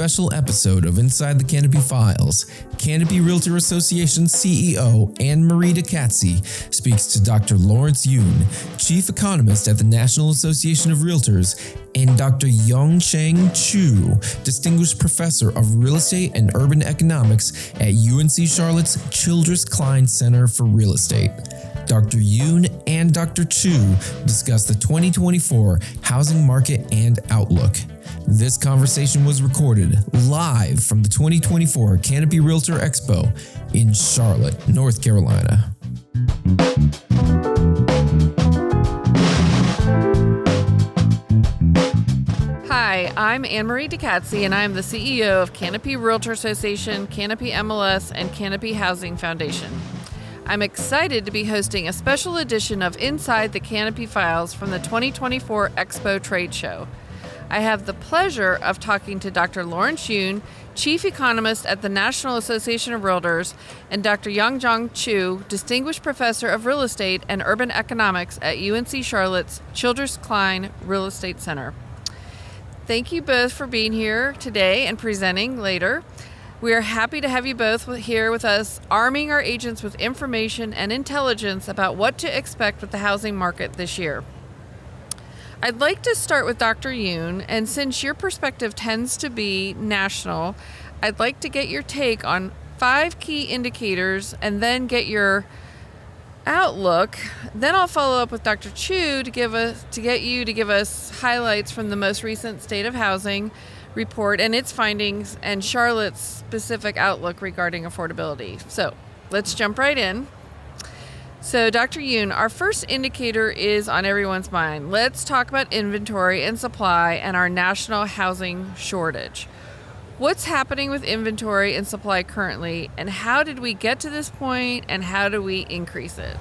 special episode of Inside the Canopy Files. Canopy Realtor Association CEO Anne-Marie DeCatsye speaks to Dr. Lawrence Yun, Chief Economist at the National Association of Realtors, and Dr. Yongqiang Chu, Distinguished Professor of Real Estate and Urban Economics at UNC Charlotte's Childress Klein Center for Real Estate. Dr. Yun and Dr. Chu discuss the 2024 housing market and outlook. This conversation was recorded live from the 2024 Canopy Realtor Expo in Charlotte, North Carolina. Hi, I'm Anne-Marie DeCatsye, and I'm the CEO of Canopy Realtor Association, Canopy MLS, and Canopy Housing Foundation. I'm excited to be hosting a special edition of Inside the Canopy Files from the 2024 Expo Trade Show. I have the pleasure of talking to Dr. Lawrence Yun, Chief Economist at the National Association of Realtors, and Dr. Yongqiang Chu, Distinguished Professor of Real Estate and Urban Economics at UNC Charlotte's Childress Klein Real Estate Center. Thank you both for being here today and presenting later. We are happy to have you both here with us, arming our agents with information and intelligence about what to expect with the housing market this year. I'd like to start with Dr. Yun, and since your perspective tends to be national, I'd like to get your take on 5 key indicators and then get your outlook. Then I'll follow up with Dr. Chu to get you to give us highlights from the most recent State of Housing report and its findings and Charlotte's specific outlook regarding affordability. So let's jump right in. So Dr. Yun, our first indicator is on everyone's mind. Let's talk about inventory and supply and our national housing shortage. What's happening with inventory and supply currently, and how did we get to this point, and how do we increase it?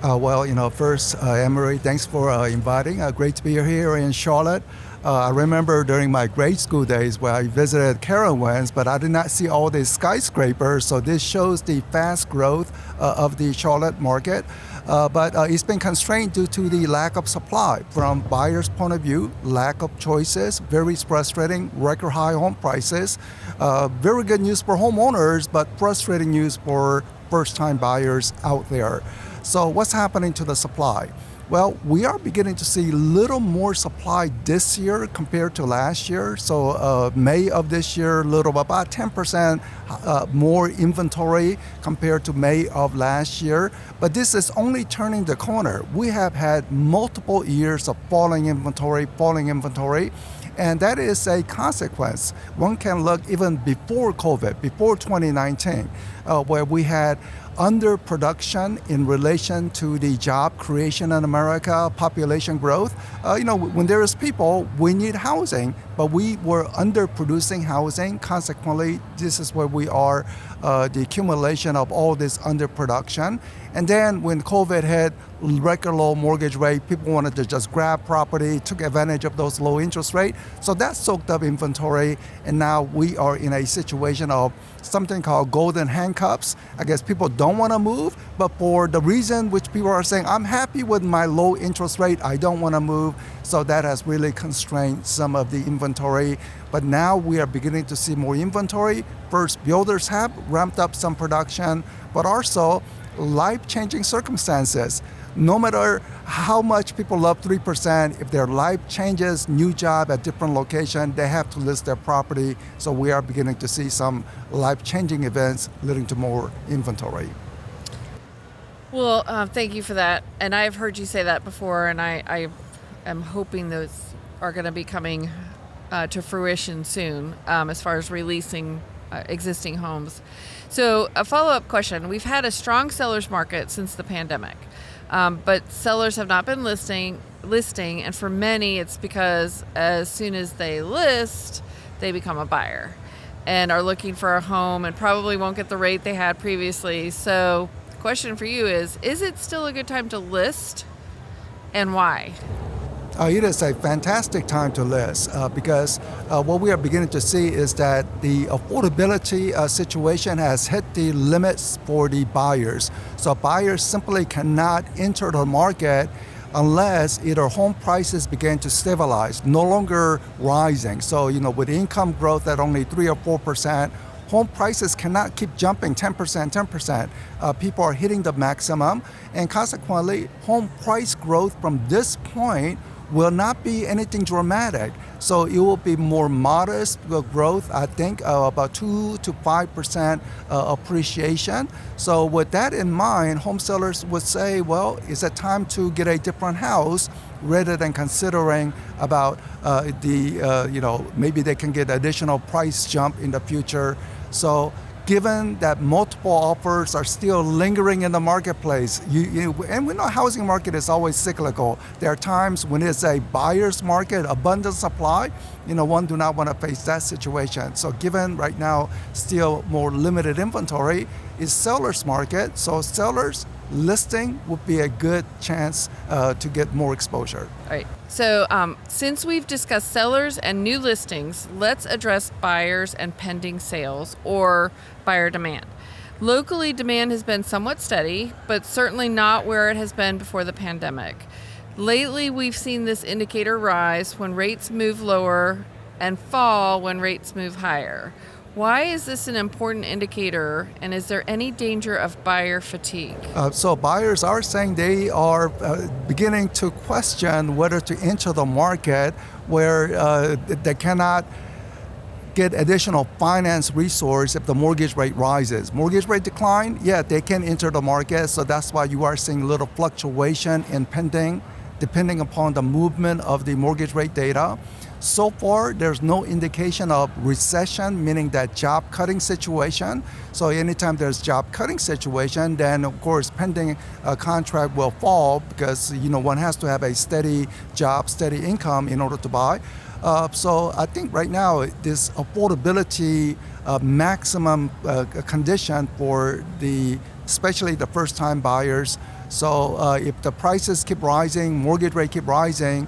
First, Anne-Marie, thanks for inviting. Great to be here in Charlotte. I remember during my grade school days where I visited Carowinds, but I did not see all these skyscrapers, so this shows the fast growth of the Charlotte market. But it's been constrained due to the lack of supply. From buyers' point of view, lack of choices, very frustrating, record high home prices. Very good news for homeowners, but frustrating news for first-time buyers out there. So what's happening to the supply? Well, we are beginning to see little more supply this year compared to last year. So May of this year, little about 10% more inventory compared to May of last year. But this is only turning the corner. We have had multiple years of falling inventory. And that is a consequence. One can look even before COVID, before 2019, where we had underproduction in relation to the job creation in America, population growth. When there is people, we need housing, but we were underproducing housing. Consequently, this is where we are, the accumulation of all this underproduction. And then when COVID hit, record low mortgage rate, people wanted to just grab property, took advantage of those low interest rates. So that soaked up inventory, and now we are in a situation of something called golden handcuffs. I guess people don't want to move, but for the reason which people are saying, I'm happy with my low interest rate, I don't want to move. So that has really constrained some of the inventory. But now we are beginning to see more inventory. First, builders have ramped up some production, but also life-changing circumstances. No matter how much people love 3%, if their life changes, new job at different location, they have to list their property. So we are beginning to see some life-changing events leading to more inventory. Well, thank you for that. And I've heard you say that before, and I am hoping those are going to be coming to fruition soon as far as releasing existing homes. So a follow-up question. We've had a strong seller's market since the pandemic. But sellers have not been listing, and for many it's because as soon as they list, they become a buyer and are looking for a home and probably won't get the rate they had previously. So the question for you is it still a good time to list, and why? It is a fantastic time to list because what we are beginning to see is that the affordability situation has hit the limits for the buyers. So buyers simply cannot enter the market unless either home prices begin to stabilize, no longer rising. So, with income growth at only 3 or 4%, home prices cannot keep jumping 10%. People are hitting the maximum, and consequently, home price growth from this point will not be anything dramatic. So it will be more modest growth, I think, about 2 to 5% appreciation. So with that in mind, home sellers would say, well, is it time to get a different house rather than considering about maybe they can get additional price jump in the future. So given that multiple offers are still lingering in the marketplace, and we know housing market is always cyclical. There are times when it's a buyer's market, abundant supply, one do not want to face that situation. So given right now still more limited inventory, is seller's market. So sellers listing would be a good chance to get more exposure. All right. So since we've discussed sellers and new listings, let's address buyers and pending sales or buyer demand. Locally, demand has been somewhat steady, but certainly not where it has been before the pandemic. Lately, we've seen this indicator rise when rates move lower and fall when rates move higher. Why is this an important indicator, and is there any danger of buyer fatigue? So buyers are saying they are beginning to question whether to enter the market where they cannot get additional finance resource if the mortgage rate rises. Mortgage rate decline, they can enter the market, so that's why you are seeing a little fluctuation in pending, depending upon the movement of the mortgage rate data. So far, there's no indication of recession, meaning that job cutting situation. So anytime there's job cutting situation, then of course pending contract will fall because one has to have a steady job, steady income in order to buy. So I think right now this affordability maximum condition for especially the first-time buyers. So if the prices keep rising, mortgage rate keep rising,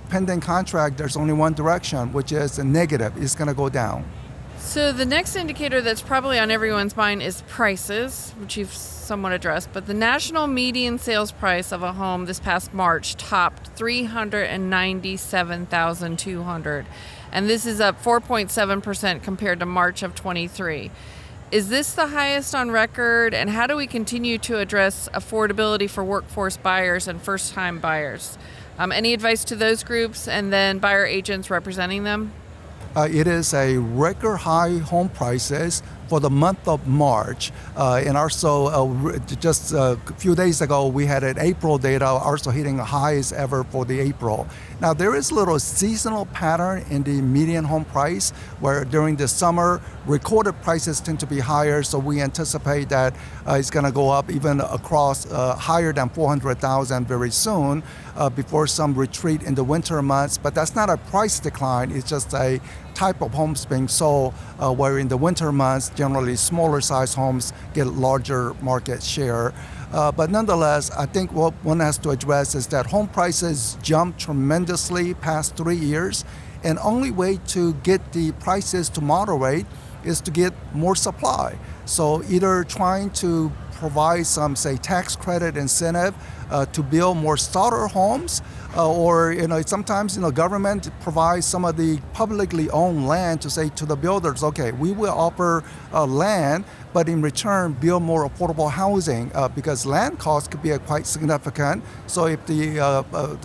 pending contract, there's only one direction, which is a negative. It's going to go down. So the next indicator that's probably on everyone's mind is prices, which you've somewhat addressed, but the national median sales price of a home this past March topped $397,200, and this is up 4.7% compared to March of 23. Is this the highest on record, and how do we continue to address affordability for workforce buyers and first-time buyers? Any advice to those groups and then buyer agents representing them? It is a record high home prices for the month of March. And also just a few days ago, we had an April data also hitting the highest ever for the April. Now there is a little seasonal pattern in the median home price where during the summer, recorded prices tend to be higher. So we anticipate that it's gonna go up even across higher than 400,000 very soon before some retreat in the winter months. But that's not a price decline, it's just a type of homes being sold where in the winter months, generally smaller size homes get larger market share. But nonetheless, I think what one has to address is that home prices jumped tremendously past 3 years, and only way to get the prices to moderate is to get more supply. So either trying to provide some, say, tax credit incentive to build more starter homes, or sometimes government provides some of the publicly owned land to say to the builders, okay, we will offer land, but in return build more affordable housing because land costs could be quite significant. So if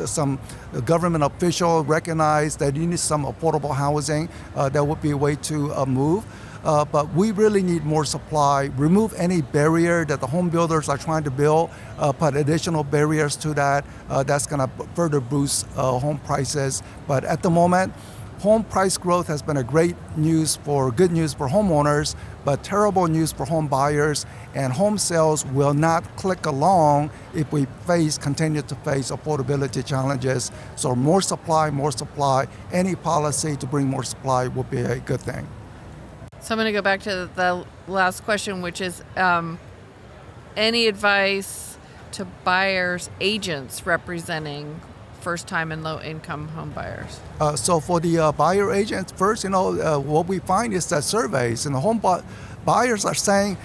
some government official recognize that you need some affordable housing, that would be a way to move. But we really need more supply, remove any barrier that the home builders are trying to build, put additional barriers to that. That's going to further boost home prices. But at the moment, home price growth has been good news for homeowners, but terrible news for home buyers, and home sales will not click along if we continue to face affordability challenges. So more supply, any policy to bring more supply will be a good thing. So I'm going to go back to the last question, which is any advice to buyers, agents representing first-time and low-income home buyers? So for the buyer agents, first, what we find is that surveys and the buyers are saying,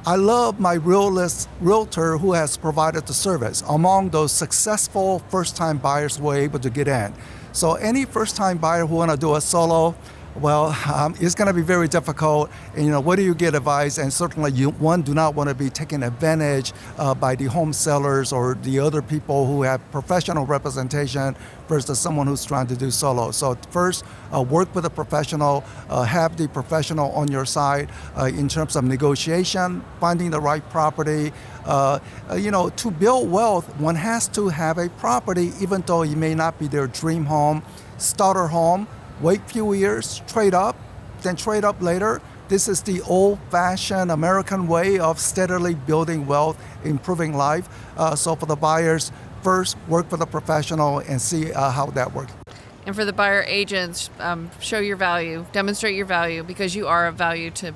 I love my realtor who has provided the service. Among those successful first-time buyers who were able to get in. So any first-time buyer who want to do a solo, well, it's going to be very difficult. And, what do you get advice? And certainly one do not want to be taken advantage by the home sellers or the other people who have professional representation versus someone who's trying to do solo. So first, work with a professional, have the professional on your side in terms of negotiation, finding the right property. To build wealth, one has to have a property, even though it may not be their dream home, starter home. Wait a few years, trade up, then trade up later. This is the old-fashioned American way of steadily building wealth, improving life. So for the buyers, first work with a professional and see how that works. And for the buyer agents, show your value, demonstrate your value, because you are of value to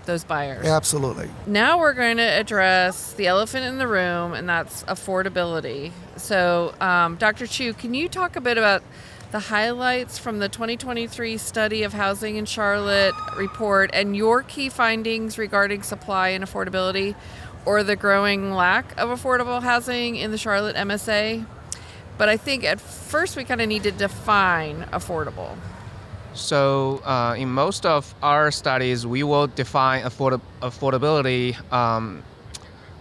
those buyers. Absolutely. Now we're going to address the elephant in the room, and that's affordability. So Dr. Chu, can you talk a bit about the highlights from the 2023 Study of Housing in Charlotte report and your key findings regarding supply and affordability, or the growing lack of affordable housing in the Charlotte MSA? But I think at first we kind of need to define affordable. So in most of our studies, we will define affordability.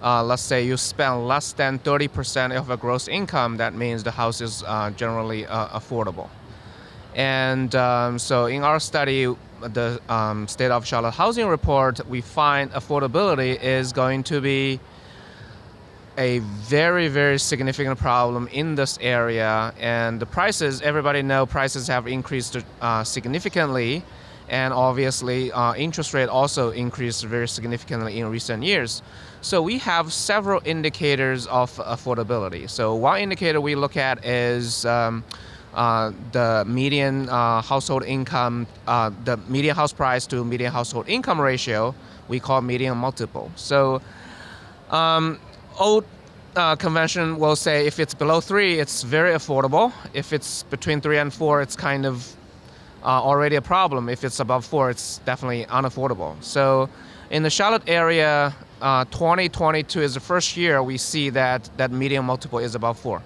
Let's say you spend less than 30% of a gross income, that means the house is generally affordable. And so in our study, the State of Charlotte Housing Report, we find affordability is going to be a very, very significant problem in this area. And the prices, everybody knows prices have increased significantly. And obviously, interest rate also increased very significantly in recent years. So we have several indicators of affordability. So one indicator we look at is the median household income, the median house price to median household income ratio. We call median multiple. So old convention will say if it's below 3, it's very affordable. If it's between 3 and 4, it's kind of already a problem. If it's above 4, it's definitely unaffordable. So in the Charlotte area, 2022 is the first year we see that median multiple is above 4.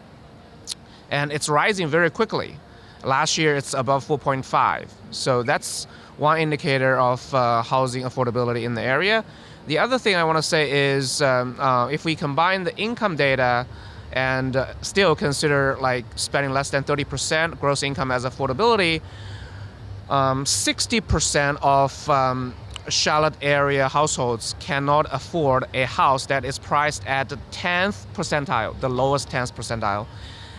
And it's rising very quickly. Last year, it's above 4.5. So that's one indicator of housing affordability in the area. The other thing I want to say is if we combine the income data and still consider like spending less than 30% gross income as affordability, 60% of Charlotte area households cannot afford a house that is priced at the 10th percentile, the lowest 10th percentile.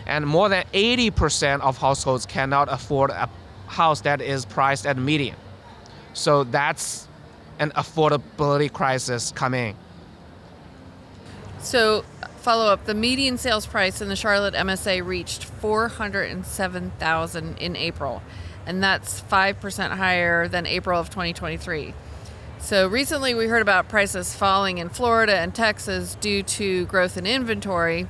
And more than 80% of households cannot afford a house that is priced at median. So that's an affordability crisis coming. So follow up, the median sales price in the Charlotte MSA reached $407,000 in April. And that's 5% higher than April of 2023. So recently we heard about prices falling in Florida and Texas due to growth in inventory.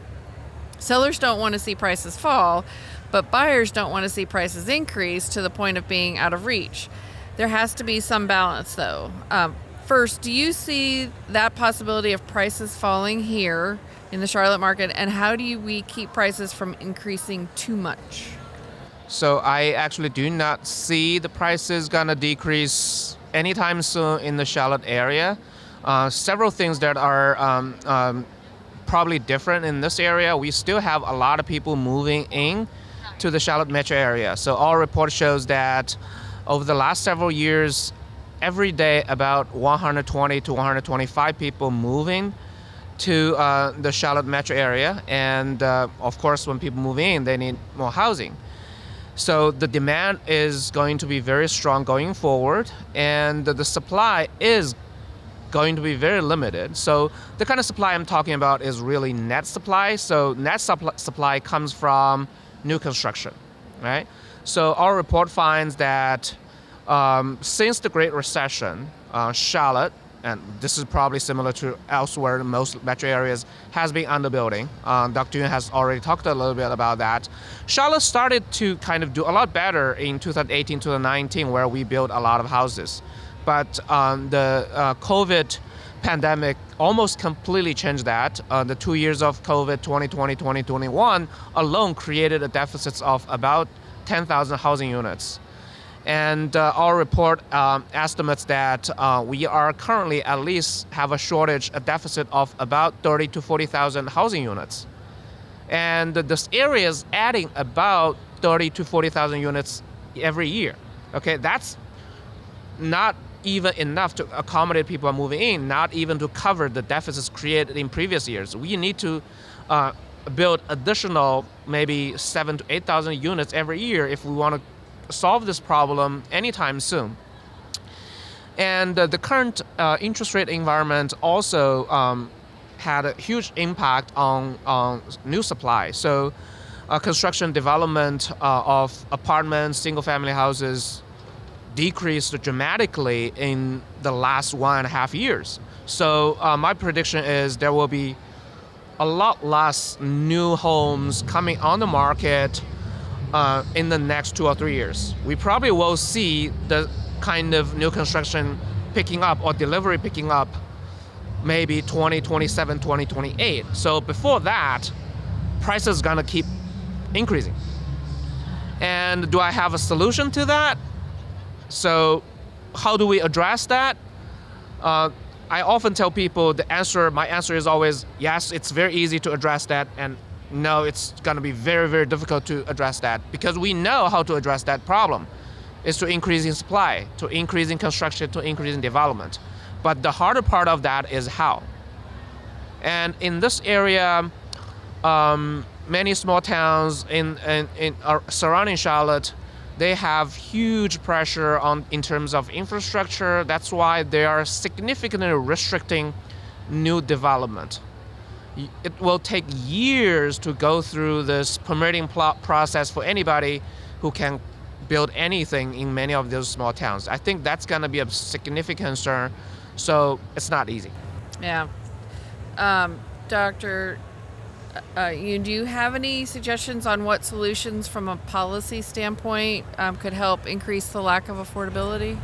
Sellers don't want to see prices fall, but buyers don't want to see prices increase to the point of being out of reach. There has to be some balance though. First, do you see that possibility of prices falling here in the Charlotte market, and how do we keep prices from increasing too much? So I actually do not see the prices gonna decrease anytime soon in the Charlotte area. Several things that are probably different in this area. We still have a lot of people moving in to the Charlotte metro area. So our report shows that over the last several years, every day about 120 to 125 people moving to the Charlotte metro area. And of course, when people move in, they need more housing. So the demand is going to be very strong going forward, and the supply is going to be very limited. So the kind of supply I'm talking about is really net supply. So net supply comes from new construction, right? So our report finds that since the Great Recession, Charlotte, and this is probably similar to elsewhere in most metro areas, has been underbuilding. Dr. Yun has already talked a little bit about that. Charlotte started to kind of do a lot better in 2018, 2019, where we built a lot of houses. But the COVID pandemic almost completely changed that. The 2 years of COVID, 2020, 2021, alone created a deficit of about 10,000 housing units. And our report estimates that we are currently at least have a shortage, a deficit of about 30 to 40,000 housing units. And this area is adding about 30 to 40,000 units every year. Okay, that's not even enough to accommodate people moving in, not even to cover the deficits created in previous years. We need to build additional maybe 7,000 to 8,000 units every year if we want to solve this problem anytime soon. And the current interest rate environment also had a huge impact on new supply. So construction development of apartments, single family houses decreased dramatically in the last 1.5 years. So my prediction is there will be a lot less new homes coming on the market in the next 2 or 3 years. We probably will see the kind of new construction picking up or delivery picking up maybe 2027, 2028. So before that, prices gonna keep increasing. And do I have a solution to that? So how do we address that? I often tell people my answer is always, yes, it's very easy to address that, and no, it's gonna be very, very difficult to address that, because we know how to address that problem. It's to increasing supply, to increasing construction, to increasing development. But the harder part of that is how. And in this area, many small towns in surrounding Charlotte, they have huge pressure in terms of infrastructure. That's why they are significantly restricting new development. It will take years to go through this permitting process for anybody who can build anything in many of those small towns. I think that's going to be a significant concern, so it's not easy. Yeah. Dr. Yoon, do you have any suggestions on what solutions from a policy standpoint could help increase the lack of affordability?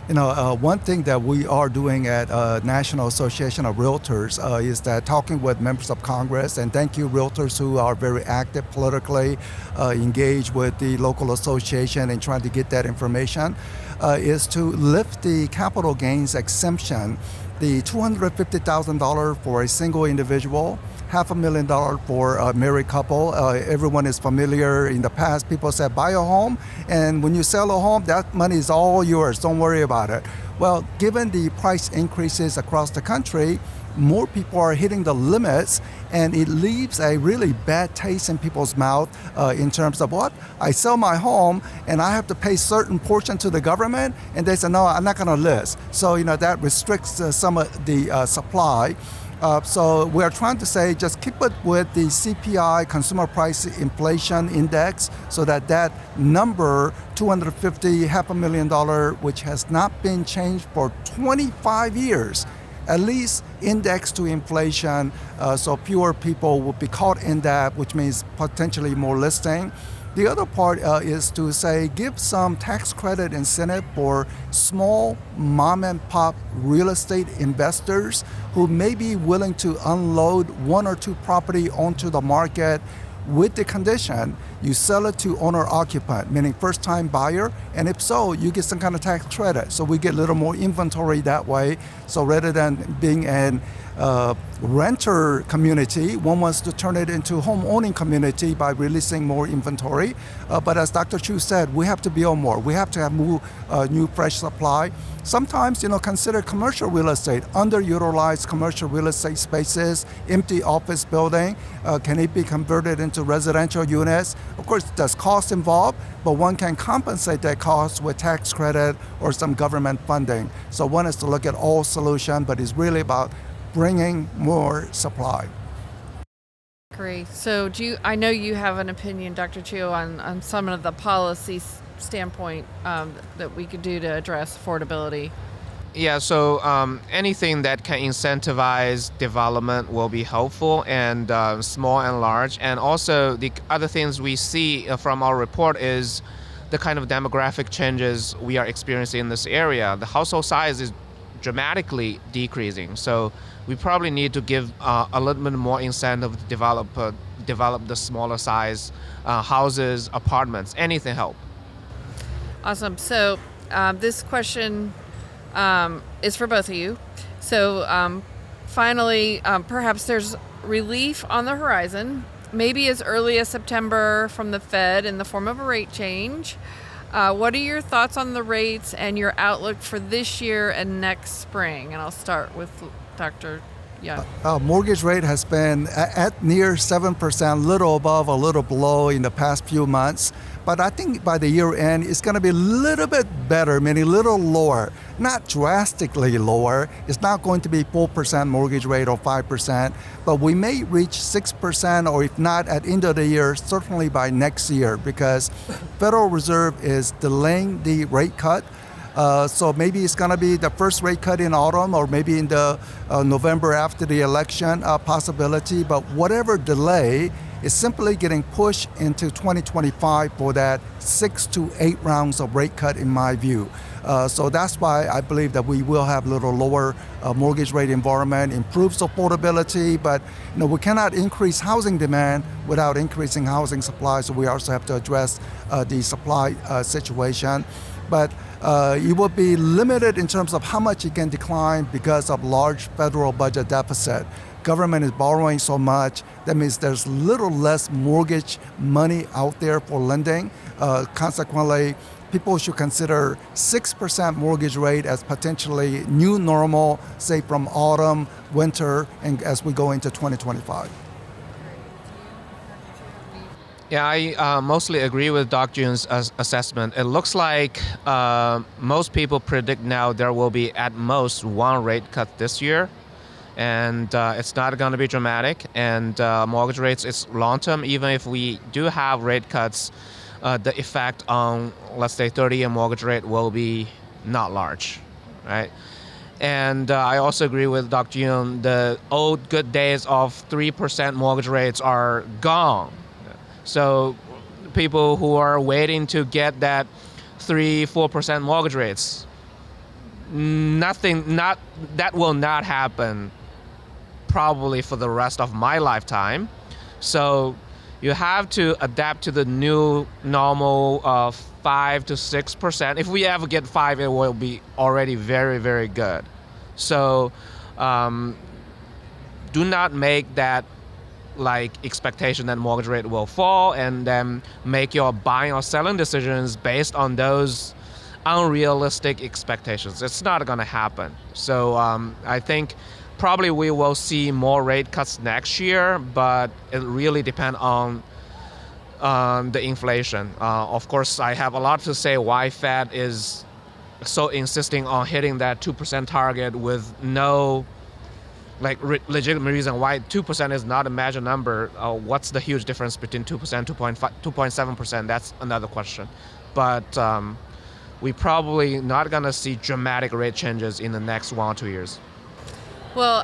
One thing that we are doing at National Association of Realtors is that talking with members of Congress, and thank you Realtors who are very active politically, engaged with the local association and trying to get that information, is to lift the capital gains exemption, the $250,000 for a single individual, $500,000 for a married couple. Everyone is familiar. In the past, people said, buy a home, and when you sell a home, that money is all yours. Don't worry about it. Well, given the price increases across the country, more people are hitting the limits, and it leaves a really bad taste in people's mouth in terms of what? I sell my home, and I have to pay certain portion to the government, and they say, no, I'm not going to list. So, that restricts some of the supply. So we're trying to say just keep it with the CPI, Consumer Price Inflation Index, so that number, $250, $500,000, which has not been changed for 25 years, at least indexed to inflation, so fewer people will be caught in that, which means potentially more listing. The other part is to say give some tax credit incentive for small mom and pop real estate investors who may be willing to unload 1 or 2 property onto the market with the condition you sell it to owner-occupant, meaning first-time buyer, and if so, you get some kind of tax credit. So we get a little more inventory that way. So rather than being an renter community, one wants to turn it into home-owning community by releasing more inventory. But as Dr. Chu said, we have to build more. We have to have new fresh supply. Sometimes, consider commercial real estate, underutilized commercial real estate spaces, empty office building. Can it be converted into residential units? Of course, there's cost involved, but one can compensate that cost with tax credit or some government funding. So one is to look at all solutions, but it's really about bringing more supply. Great. So I know you have an opinion, Dr. Chu, on some of the policy standpoint that we could do to address affordability. Yeah, so anything that can incentivize development will be helpful, and small and large. And also the other things we see from our report is the kind of demographic changes we are experiencing in this area. The household size is dramatically decreasing. So we probably need to give a little bit more incentive to develop the smaller size houses, apartments, anything help. Awesome. So this question is for both of you. So finally, perhaps there's relief on the horizon, maybe as early as September from the Fed in the form of a rate change. What are your thoughts on the rates and your outlook for this year and next spring? And I'll start with Dr. Young. Mortgage rate has been at near 7%, little above, a little below in the past few months. But I think by the year end, it's going to be a little bit better, meaning a little lower, not drastically lower. It's not going to be 4% mortgage rate or 5%, but we may reach 6%, or if not at end of the year, certainly by next year, because Federal Reserve is delaying the rate cut. So maybe it's going to be the first rate cut in autumn, or maybe in the November after the election possibility. But whatever delay is simply getting pushed into 2025 for that 6 to 8 rounds of rate cut, in my view. So that's why I believe that we will have a little lower mortgage rate environment, improves affordability, but we cannot increase housing demand without increasing housing supply. So we also have to address the supply situation. But it will be limited in terms of how much it can decline because of large federal budget deficit. Government is borrowing so much, that means there's little less mortgage money out there for lending. Consequently, people should consider 6% mortgage rate as potentially new normal, say from autumn, winter, and as we go into 2025. Yeah, I mostly agree with Dr. Yoon's assessment. It looks like most people predict now there will be at most one rate cut this year, and it's not going to be dramatic. And mortgage rates is long term. Even if we do have rate cuts, the effect on, let's say, 30-year mortgage rate will be not large, right? And I also agree with Dr. Yoon. The old good days of 3% mortgage rates are gone. So people who are waiting to get that 3-4% mortgage rates, that will not happen probably for the rest of my lifetime. So you have to adapt to the new normal of 5 to 6%. If we ever get 5, it will be already very, very good. So do not make that expectation that mortgage rate will fall, and then make your buying or selling decisions based on those unrealistic expectations. It's not going to happen. So I think probably we will see more rate cuts next year, but it really depends on the inflation. Of course, I have a lot to say why Fed is so insisting on hitting that 2% target with no legitimate reason why 2% is not a magic number. What's the huge difference between 2%, 2.7%? That's another question. But we probably not going to see dramatic rate changes in the next 1 or 2 years. Well,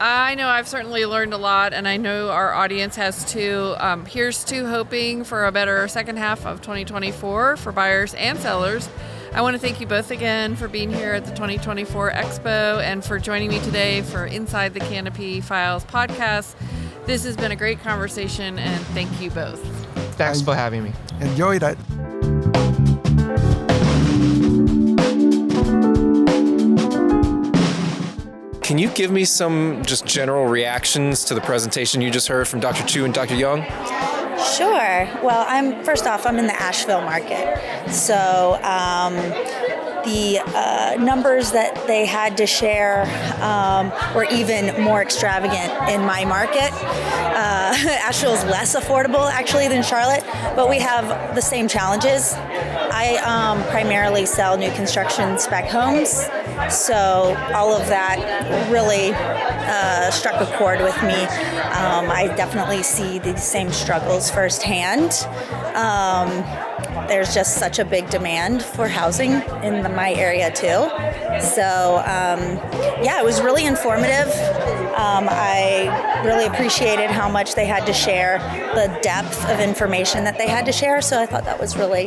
I know I've certainly learned a lot, and I know our audience has too. Here's to hoping for a better second half of 2024 for buyers and sellers. I want to thank you both again for being here at the 2024 Expo and for joining me today for Inside the Canopy Files podcast. This has been a great conversation, and thank you both. Thanks for having me. Enjoyed it. Can you give me some just general reactions to the presentation you just heard from Dr. Chu and Dr. Young? Sure. Well, first off, I'm in the Asheville market. So the numbers that they had to share were even more extravagant in my market. Asheville is less affordable, actually, than Charlotte, but we have the same challenges. I primarily sell new construction spec homes, so all of that really struck a chord with me. I definitely see the same struggles firsthand. There's just such a big demand for housing in my area too. So it was really informative. I really appreciated how much they had to share, the depth of information that they had to share. So I thought that was really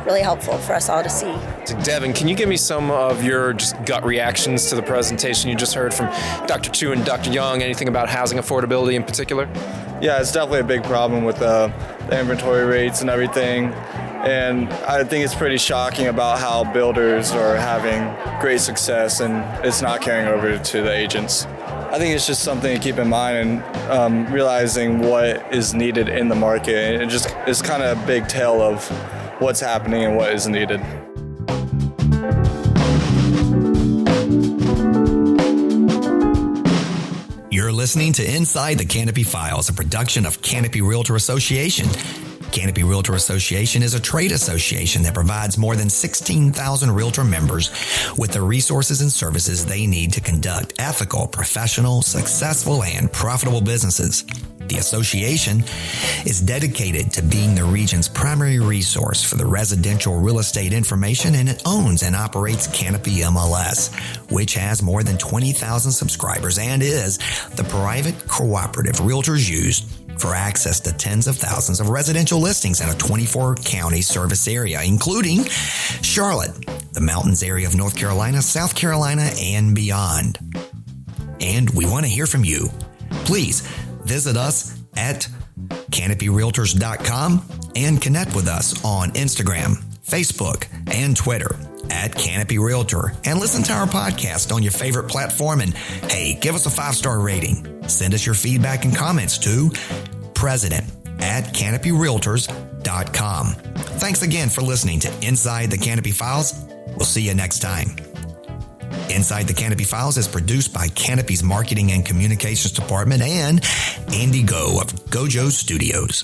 really helpful for us all to see. So Devin, can you give me some of your just gut reactions to the presentation you just heard from Dr. Chu and Dr. Young? Anything about housing affordability in particular? Yeah, it's definitely a big problem with the inventory rates and everything. And I think it's pretty shocking about how builders are having great success and it's not carrying over to the agents. I think it's just something to keep in mind and realizing what is needed in the market. It's kind of a big tale of what's happening and what is needed. You're listening to Inside the Canopy Files, a production of Canopy Realtor Association. Canopy Realtor Association is a trade association that provides more than 16,000 realtor members with the resources and services they need to conduct ethical, professional, successful, and profitable businesses. The association is dedicated to being the region's primary resource for the residential real estate information, and it owns and operates Canopy MLS, which has more than 20,000 subscribers and is the private cooperative realtors use for access to tens of thousands of residential listings in a 24-county service area, including Charlotte, the mountains area of North Carolina, South Carolina, and beyond. And we want to hear from you. Please visit us at canopyrealtors.com and connect with us on Instagram, Facebook, and Twitter at Canopy Realtor, and listen to our podcast on your favorite platform. And hey, give us a 5-star rating. Send us your feedback and comments to president@canopyrealtors.com. Thanks again for listening to Inside the Canopy Files. We'll see you next time. Inside the Canopy Files is produced by Canopy's Marketing and Communications Department and Andy Go of Gojo Studios.